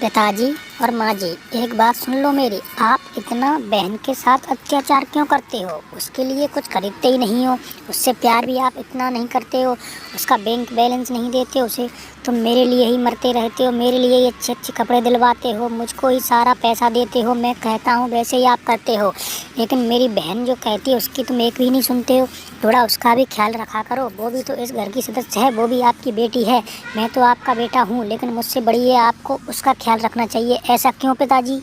पिताजी और माँ जी, एक बात सुन लो मेरी। आप इतना बहन के साथ अत्याचार क्यों करते हो? उसके लिए कुछ खरीदते ही नहीं हो, उससे प्यार भी आप इतना नहीं करते हो, उसका बैंक बैलेंस नहीं देते उसे। तुम मेरे लिए ही मरते रहते हो, मेरे लिए ही अच्छे अच्छे कपड़े दिलवाते हो, मुझको ही सारा पैसा देते हो, मैं कहता हूँ वैसे ही आप करते हो। लेकिन मेरी बहन जो कहती है उसकी तुम एक भी नहीं सुनते हो। थोड़ा उसका भी ख्याल रखा करो, वो भी तो इस घर की सदस्य है, वो भी आपकी बेटी है। मैं तो आपका बेटा हूँ, लेकिन मुझसे बड़ी है, आपको उसका ख्याल रखना चाहिए। ऐसा क्यों पिताजी?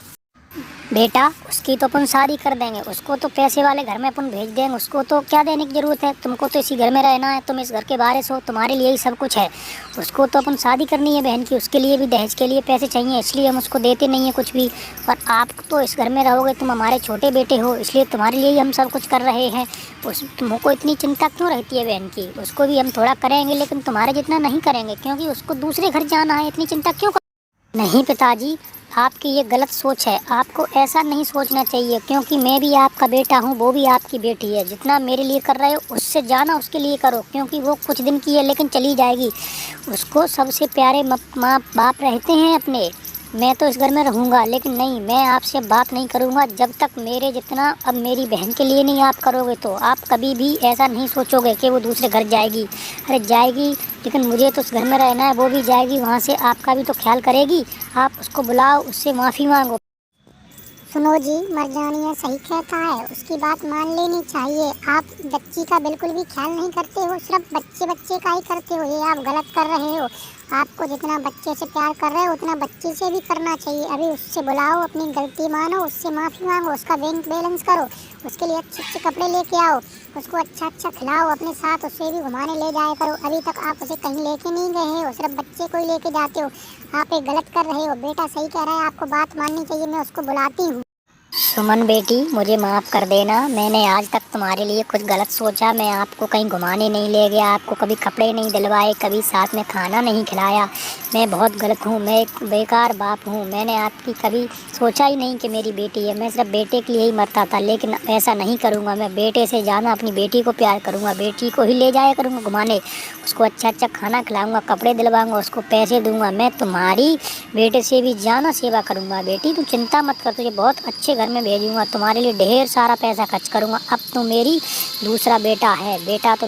बेटा, उसकी तो अपन शादी कर देंगे, उसको तो पैसे वाले घर में अपन भेज देंगे, उसको तो क्या देने की ज़रूरत है? तुमको तो इसी घर में रहना है, तुम इस घर के वारिस हो, तुम्हारे लिए ही सब कुछ है। उसको तो अपन शादी करनी है बहन की, उसके लिए भी दहेज के लिए पैसे चाहिए, इसलिए हम उसको देते नहीं है कुछ भी। और आप तो इस घर में रहोगे, तुम हमारे छोटे बेटे हो, इसलिए तुम्हारे लिए ही हम सब कुछ कर रहे हैं। उस तुमको इतनी चिंता क्यों रहती है बहन की? उसको भी हम थोड़ा करेंगे, लेकिन तुम्हारे जितना नहीं करेंगे, क्योंकि उसको दूसरे घर जाना है। इतनी चिंता क्यों? नहीं पिताजी, आपकी ये गलत सोच है। आपको ऐसा नहीं सोचना चाहिए, क्योंकि मैं भी आपका बेटा हूँ, वो भी आपकी बेटी है। जितना मेरे लिए कर रहे हो उससे ज़्यादा उसके लिए करो, क्योंकि वो कुछ दिन की है लेकिन चली जाएगी। उसको सबसे प्यारे माँ बाप रहते हैं अपने। मैं तो इस घर में रहूँगा, लेकिन नहीं, मैं आपसे बात नहीं करूँगा जब तक मेरे जितना अब मेरी बहन के लिए नहीं आप करोगे। तो आप कभी भी ऐसा नहीं सोचोगे कि वो दूसरे घर जाएगी। अरे जाएगी, लेकिन मुझे तो उस घर में रहना है, वो भी जाएगी वहाँ से, आपका भी तो ख्याल करेगी। आप उसको बुलाओ, उससे माफ़ी मांगो। सुनो जी, मरजानिया सही कहता है, उसकी बात मान लेनी चाहिए। आप बच्ची का बिल्कुल भी ख्याल नहीं करते हो, सिर्फ बच्चे बच्चे का ही करते हो। ये आप गलत कर रहे हो। आपको जितना बच्चे से प्यार कर रहे हो उतना बच्चे से भी करना चाहिए। अभी उससे बुलाओ, अपनी गलती मानो, उससे माफ़ी मांगो, उसका बैंक बैलेंस करो, उसके लिए अच्छे अच्छे कपड़े लेके आओ, उसको अच्छा अच्छा खिलाओ, अपने साथ उसे भी घुमाने ले जाया करो। अभी तक आप उसे कहीं लेके नहीं गए हो, सिर्फ बच्चे को ही लेके जाते हो। आप ये गलत कर रहे हो। बेटा सही कह रहा है, आपको बात माननी चाहिए। मैं उसको बुलाती हूँ। सुमन बेटी, मुझे माफ़ कर देना। मैंने आज तक तुम्हारे लिए कुछ गलत सोचा। मैं आपको कहीं घुमाने नहीं ले गया, आपको कभी कपड़े नहीं दिलवाए, कभी साथ में खाना नहीं खिलाया। मैं बहुत गलत हूँ, मैं एक बेकार बाप हूँ। मैंने आपकी कभी सोचा ही नहीं कि मेरी बेटी है। मैं सिर्फ बेटे के लिए ही मरता था, लेकिन ऐसा नहीं करूँगा। मैं बेटे से ज़्यादा अपनी बेटी को प्यार करूँगा, बेटी को ही ले जाया करूँगा घुमाने, उसको अच्छा अच्छा खाना खिलाऊँगा, कपड़े दिलवाऊँगा, उसको पैसे दूँगा। मैं तुम्हारी बेटे से भी ज़्यादा सेवा करूँगा। बेटी तू चिंता मत कर, तुझे बहुत अच्छे घर में भेजूँगा, तुम्हारे लिए ढेर सारा पैसा खर्च करूँगा। अब तो मेरी दूसरा बेटा है, बेटा तो